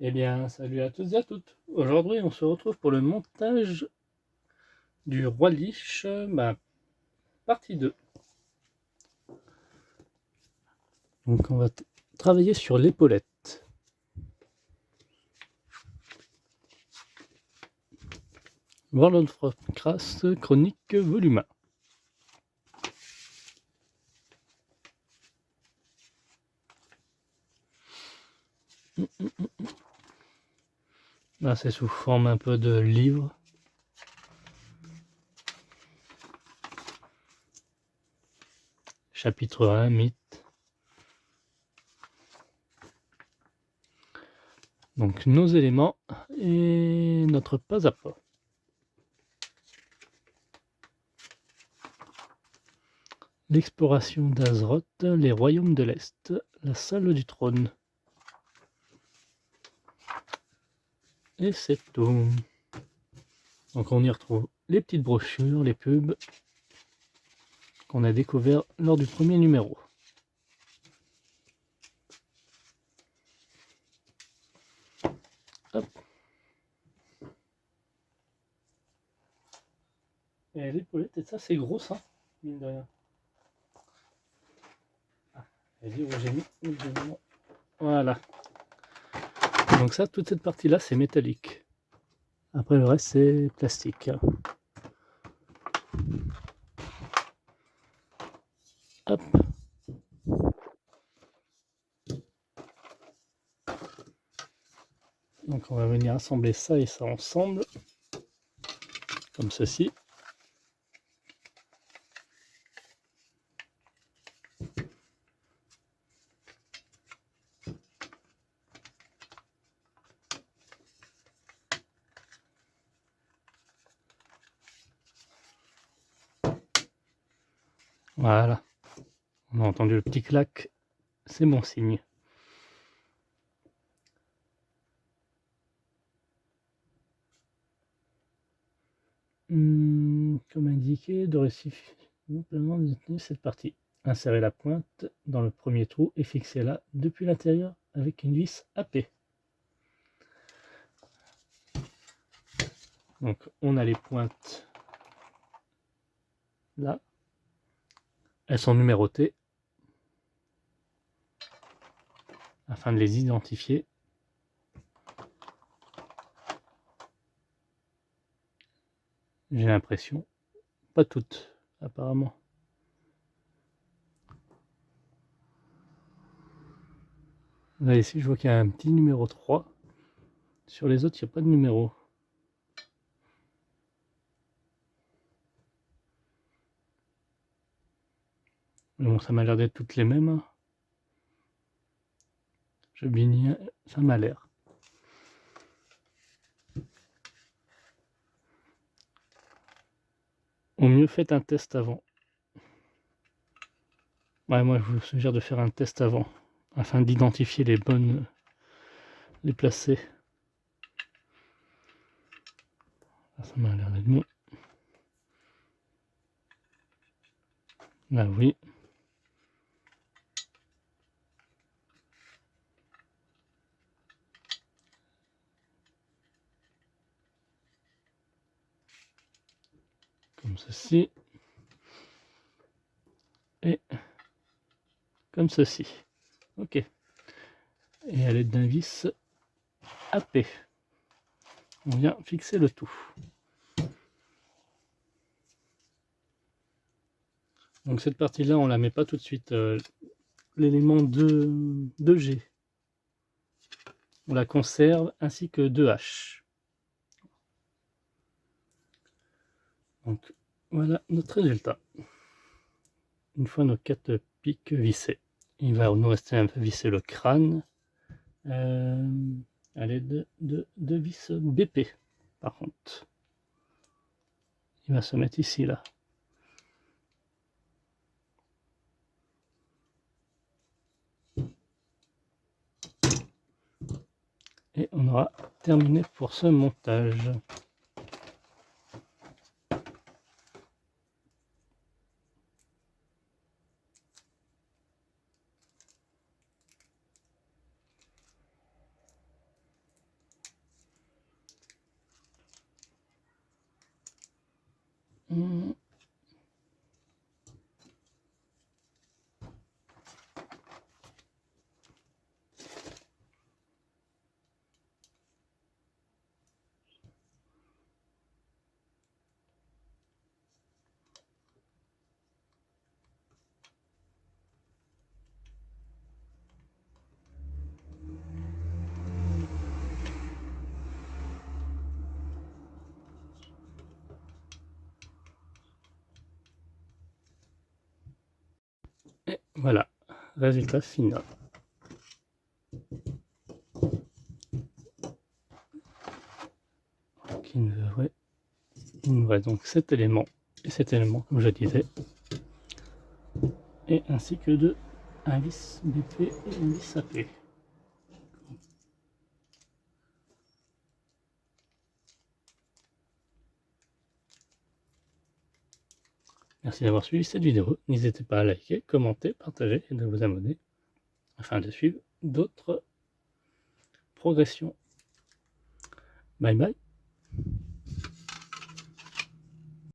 Eh bien, salut à tous et à toutes. Aujourd'hui, on se retrouve pour le montage du Roi Lich, partie 2. Donc, on va travailler sur l'épaulette. World of Warcraft Chronique Volume 1. Là, c'est sous forme un peu de livre. Chapitre 1, mythe. Donc, nos éléments et notre pas à pas. L'exploration d'Azeroth, les royaumes de l'Est, la salle du trône. Et c'est tout. Donc on y retrouve les petites brochures, les pubs qu'on a découvert lors du premier numéro. Hop. Et l'épaulette, et ça c'est gros ça, mine de rien. Ah, elle dit où j'ai mis. Voilà. Donc ça, toute cette partie là c'est métallique. Après le reste c'est plastique. Hop. Donc on va venir assembler ça et ça ensemble. Comme ceci. Voilà. On a entendu le petit clac. C'est bon signe. Comme indiqué, de récif cette partie. Insérez la pointe dans le premier trou et fixez-la depuis l'intérieur avec une vis AP. Donc on a les pointes là. Elles sont numérotées afin de les identifier. J'ai l'impression. Pas toutes, apparemment. Là ici je vois qu'il y a un petit numéro 3. Sur les autres il n'y a pas de numéro. Mais bon, ça m'a l'air d'être toutes les mêmes. Je bigne, ça m'a l'air. Au mieux, faites un test avant. Ouais, moi, je vous suggère de faire un test avant, afin d'identifier les bonnes, les placer. Là, ça m'a l'air d'être bon. Là, oui. Comme ceci. Et comme ceci. Ok. Et à l'aide d'un vis AP, on vient fixer le tout. Donc cette partie-là, on la met pas tout de suite. L'élément 2G, on la conserve, ainsi que 2H. Donc voilà notre résultat. Une fois nos 4 pics vissés, il va nous rester un peu visser le crâne à l'aide de 2 vis BP. Par contre, il va se mettre ici, là. Et on aura terminé pour ce montage. Voilà, résultat final. Donc, il nous reste donc cet élément et cet élément, comme je disais, et ainsi que un vis BP et un vis AP. Merci d'avoir suivi cette vidéo. N'hésitez pas à liker, commenter, partager et de vous abonner afin de suivre d'autres progressions. Bye bye.